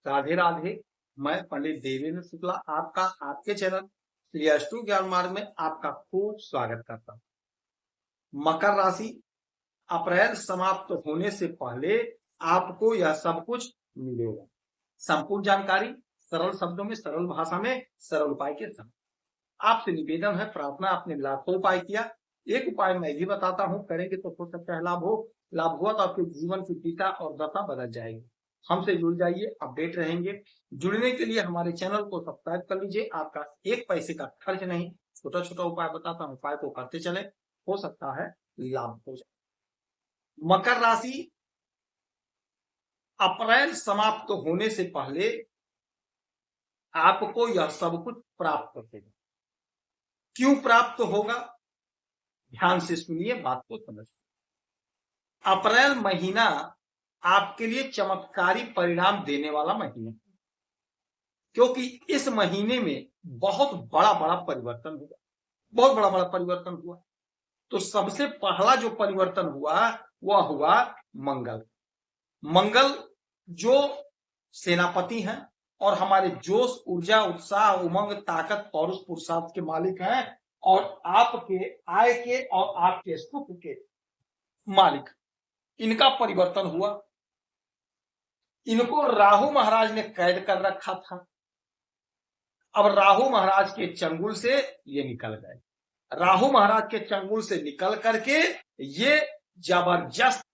राधे राधे। मैं पंडित देवेंद्र शुक्ला आपका आपके चैनल श्रीअष्टु ज्ञान मार्ग में आपका खूब स्वागत करता हूँ। मकर राशि, अप्रैल समाप्त होने से पहले आपको यह सब कुछ मिलेगा। संपूर्ण जानकारी सरल शब्दों में, सरल भाषा में, सरल उपाय के साथ। आपसे निवेदन है, प्रार्थना आपने लाखों उपाय किया, एक उपाय मैं भी बताता हूँ, करेंगे तो हो सकता है लाभ हो। लाभ हुआ तो आपके जीवन की दिशा और दशा बदल जाएगी। हमसे जुड़ जाइए, अपडेट रहेंगे। जुड़ने के लिए हमारे चैनल को सब्सक्राइब कर लीजिए। आपका एक पैसे का खर्च नहीं, छोटा छोटा उपाय बताता हूँ, उपाय को करते चले, हो सकता है लाभ हो जाए। मकर राशि, अप्रैल समाप्त होने से पहले आपको यह सब कुछ प्राप्त होगा। क्यों प्राप्त होगा, ध्यान से सुनिए, बात को समझिए। अप्रैल महीना आपके लिए चमत्कारी परिणाम देने वाला महीना, क्योंकि इस महीने में बहुत बड़ा बड़ा परिवर्तन हुआ, बहुत बड़ा बड़ा परिवर्तन हुआ। तो सबसे पहला जो परिवर्तन हुआ वह हुआ मंगल। मंगल जो सेनापति हैं और हमारे जोश, ऊर्जा, उत्साह, उमंग, ताकत, पौरुष, पुरुषार्थ के मालिक हैं और आपके आय के और आपके सुख के मालिक, इनका परिवर्तन हुआ। इनको राहु महाराज ने कैद कर रखा था। अब राहु महाराज के चंगुल से ये निकल गए। राहु महाराज के चंगुल से निकल करके ये जबरदस्त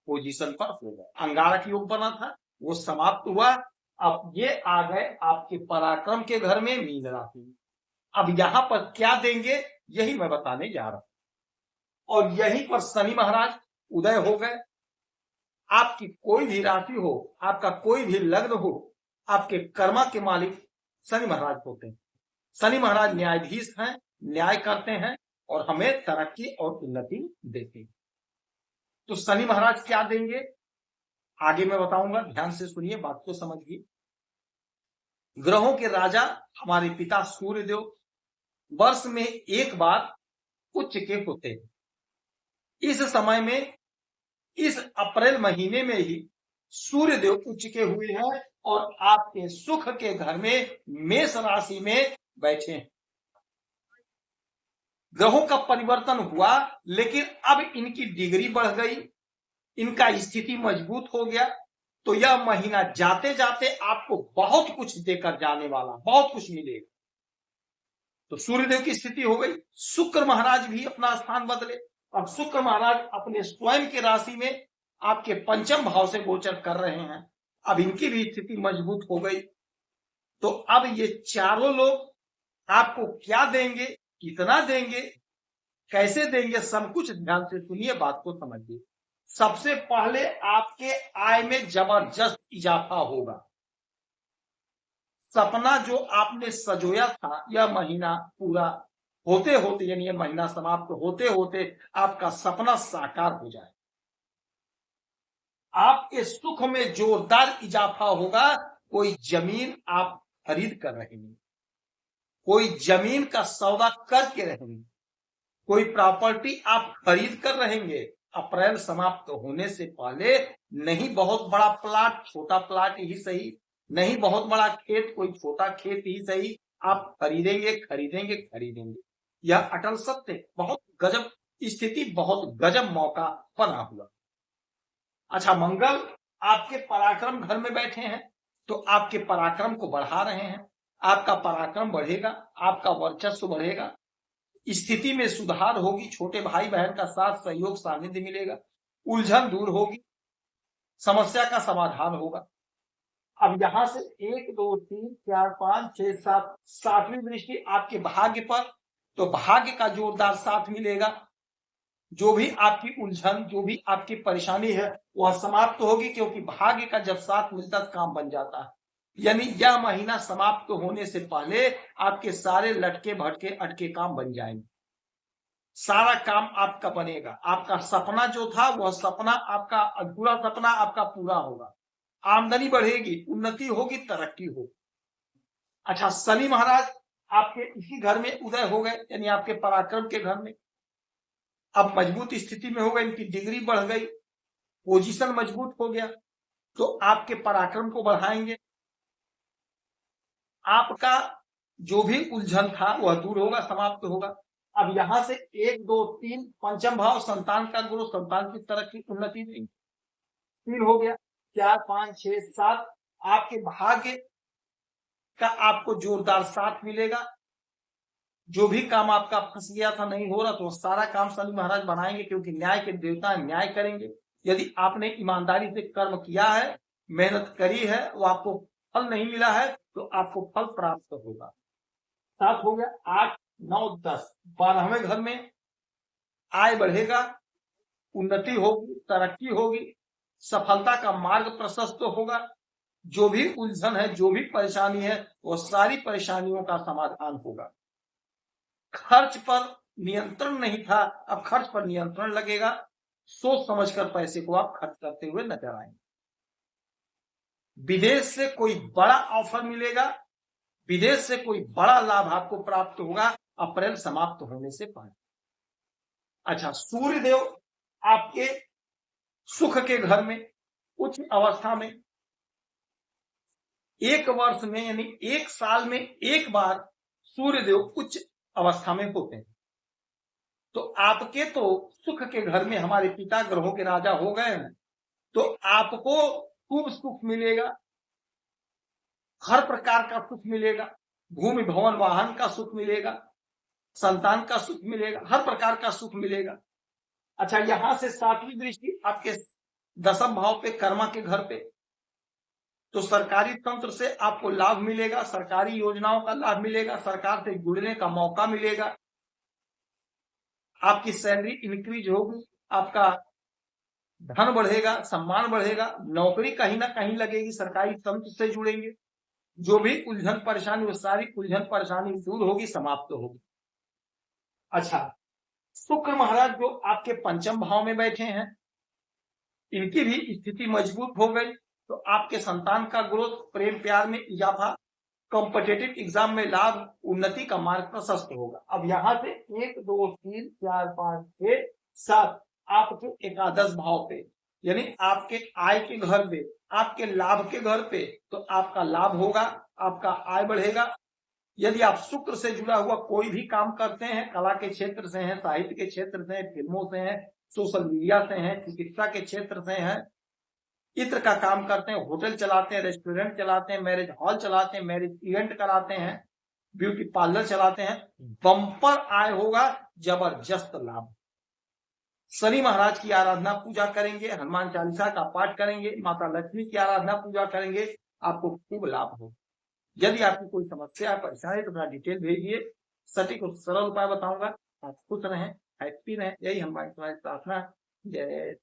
पोजीशन पर हो गए। अंगारक योग बना था, वो समाप्त हुआ। अब ये आ गए आपके पराक्रम के घर में, मीन राशि। अब यहां पर क्या देंगे यही मैं बताने जा रहा हूं। और यहीं पर शनि महाराज उदय हो गए। आपकी कोई भी राशि हो, आपका कोई भी लग्न हो, आपके कर्मा के मालिक शनि महाराज होते हैं। शनि महाराज न्यायाधीश हैं, न्याय करते हैं और हमें तरक्की और उन्नति देते हैं। तो शनि महाराज क्या देंगे आगे मैं बताऊंगा, ध्यान से सुनिए, बात को समझिए। ग्रहों के राजा हमारे पिता सूर्य देव वर्ष में एक बार उच्च के होते हैं। इस समय में, इस अप्रैल महीने में ही सूर्य देव उच्च के हुए हैं और आपके सुख के घर में मेष राशि में बैठे हैं। ग्रहों का परिवर्तन हुआ, लेकिन अब इनकी डिग्री बढ़ गई, इनका स्थिति मजबूत हो गया। तो यह महीना जाते जाते आपको बहुत कुछ देकर जाने वाला, बहुत कुछ मिलेगा। तो सूर्यदेव की स्थिति हो गई। शुक्र महाराज भी अपना स्थान बदले। अब शुक्र महाराज अपने स्वयं के राशि में आपके पंचम भाव से गोचर कर रहे हैं। अब इनकी भी स्थिति मजबूत हो गई। तो अब ये चारों लोग आपको क्या देंगे, कितना देंगे, कैसे देंगे, सब कुछ ध्यान से सुनिए, बात को समझिए। सबसे पहले आपके आय में जबरदस्त इजाफा होगा। सपना जो आपने सजोया था, यह महीना पूरा होते होते, यानी यह महीना समाप्त होते होते आपका सपना साकार हो जाए। आपके सुख में जोरदार इजाफा होगा। कोई जमीन आप खरीद कर रहेंगे, कोई जमीन का सौदा करके रहेंगे, कोई प्रॉपर्टी आप खरीद कर रहेंगे। अप्रैल समाप्त होने से पहले नहीं बहुत बड़ा प्लाट, छोटा प्लाट ही सही, नहीं बहुत बड़ा खेत, कोई छोटा खेत ही सही, आप खरीदेंगे खरीदेंगे खरीदेंगे। यह अटल सत्य, बहुत गजब स्थिति, बहुत गजब मौका बना हुआ। अच्छा, मंगल आपके पराक्रम घर में बैठे हैं, तो आपके पराक्रम को बढ़ा रहे हैं। आपका पराक्रम बढ़ेगा, आपका वर्चस्व बढ़ेगा, स्थिति में सुधार होगी, छोटे भाई बहन का साथ सहयोग सानिध्य मिलेगा, उलझन दूर होगी, समस्या का समाधान होगा। अब यहां से 1 2 3 4 5 6 7 सातवीं दृष्टि आपके भाग्य पर, तो भाग्य का जोरदार साथ मिलेगा। जो भी आपकी उलझन, जो भी आपकी परेशानी है वह समाप्त होगी, क्योंकि भाग्य का जब साथ मिलता है काम बन जाता है। यानी यह महीना समाप्त होने से पहले आपके सारे लटके भटके अटके काम बन जाएंगे, सारा काम आपका बनेगा। आपका सपना जो था वह सपना, आपका अधूरा सपना आपका पूरा होगा। आमदनी बढ़ेगी, उन्नति होगी, तरक्की होगी। अच्छा, शनि महाराज आपके इसी घर में उदय हो गए, यानी आपके पराक्रम के घर में। अब मजबूत स्थिति में हो गए, इनकी डिग्री बढ़ गई, पोजीशन मजबूत हो गया, तो आपके पराक्रम को बढ़ाएंगे। आपका जो भी उलझन था वह दूर होगा, समाप्त होगा। अब यहां से 1 2 3 पंचम भाव संतान का ग्रोथ, संतान की तरक्की उन्नति नहीं, 3 हो गया, 4 5 6 7 आपके भाग्य का आपको जोरदार साथ मिलेगा। जो भी काम आपका फंस गया था, नहीं हो रहा, तो सारा काम शनि महाराज बनाएंगे, क्योंकि न्याय के देवता न्याय करेंगे। यदि आपने ईमानदारी से कर्म किया है, मेहनत करी है, वो आपको फल नहीं मिला है, तो आपको फल प्राप्त होगा। 7 हो गया, 8 9 10 12वें घर में आय बढ़ेगा, उन्नति होगी, तरक्की होगी, सफलता का मार्ग प्रशस्त होगा। जो भी उलझन है, जो भी परेशानी है, वो सारी परेशानियों का समाधान होगा। खर्च पर नियंत्रण नहीं था, अब खर्च पर नियंत्रण लगेगा। सोच समझकर पैसे को आप खर्च करते हुए नजर आएंगे। विदेश से कोई बड़ा ऑफर मिलेगा, विदेश से कोई बड़ा लाभ आपको प्राप्त होगा अप्रैल समाप्त होने से पहले। अच्छा, सूर्यदेव आपके सुख के घर में उच्च अवस्था में 1 वर्ष में, यानी 1 साल में एक बार सूर्यदेव उच्च अवस्था में होते हैं। तो आपके तो सुख के घर में हमारे पिता ग्रहों के राजा हो गए हैं, तो आपको खूब सुख मिलेगा, हर प्रकार का सुख मिलेगा, भूमि भवन वाहन का सुख मिलेगा, संतान का सुख मिलेगा, हर प्रकार का सुख मिलेगा। अच्छा, यहां से 7वीं दृष्टि आपके 10वें भाव पे, कर्मा के घर पे, तो सरकारी तंत्र से आपको लाभ मिलेगा, सरकारी योजनाओं का लाभ मिलेगा, सरकार से जुड़ने का मौका मिलेगा, आपकी सैलरी इंक्रीज होगी, आपका धन बढ़ेगा, सम्मान बढ़ेगा, नौकरी कहीं ना कहीं लगेगी, सरकारी तंत्र से जुड़ेंगे। जो भी उलझन परेशानी, वो सारी उलझन परेशानी दूर होगी, समाप्त होगी। अच्छा, शुक्र महाराज जो आपके पंचम भाव में बैठे हैं, इनकी भी स्थिति मजबूत हो गई, तो आपके संतान का ग्रोथ, प्रेम प्यार में इजाफा, कॉम्पिटिटिव एग्जाम में लाभ, उन्नति का मार्ग प्रशस्त होगा। अब यहां से 1 2 3 4 5 6 7 आपके एकादश भाव पे, यानी आपके आय के घर पे, आपके लाभ के घर पे, तो आपका लाभ होगा, आपका आय बढ़ेगा। यदि आप शुक्र से जुड़ा हुआ कोई भी काम करते हैं, कला के क्षेत्र से हैं, साहित्य के क्षेत्र से हैं, फिल्मों से हैं, सोशल मीडिया से हैं, चिकित्सा के क्षेत्र से हैं, इत्र का काम करते हैं, होटल चलाते हैं, रेस्टोरेंट चलाते हैं, मैरिज हॉल चलाते हैं, मैरिज इवेंट कराते हैं, ब्यूटी पार्लर चलाते हैं, बम्पर आय होगा, जबरदस्त लाभ। शनि महाराज की आराधना पूजा करेंगे, हनुमान चालीसा का पाठ करेंगे, माता लक्ष्मी की आराधना पूजा करेंगे, आपको खूब लाभ हो। यदि आपकी कोई समस्या परेशानी तो अपना डिटेल भेजिए, सटीक और सरल उपाय बताऊंगा। आप खुश रहें, हैप्पी रहें, यही हमारी प्रार्थना। जय